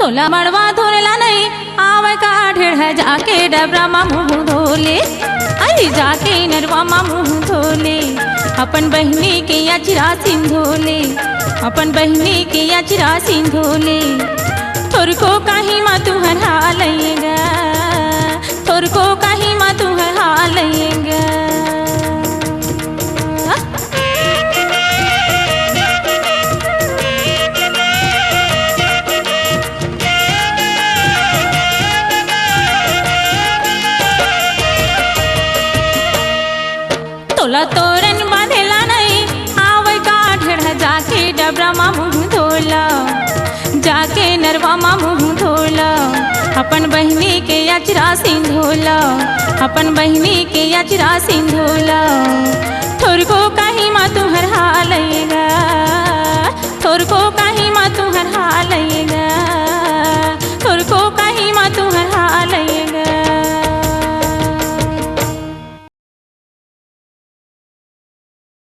तोला मड़वा धोला नहीं आवे का ढेर है जाके डबरा मा मुँह धोले, अरे जाके नरवा मा मुँह धोले। अपन बहनी के अचरा सिंधोले, अपन बहनी के अचरा सिंधोले। तोर को कहीं मा तू हरा लइगा, तोर को कहीं मा तू हरा लइगा। तोला तोरन बांधेला नहीं आवे का ढेर जाके डबरा मा मुँह धोला, जाके नरवा मा मुँह धोला। अपन बहनी के अचरा सिंधोला, अपन बहनी के अचरा सिंधोला। थोर को कहीं मा तू हरा लइगा, थोर को कहीं मा तू हरा लइगा, थोर को कहीं मा तू हरा लइगा।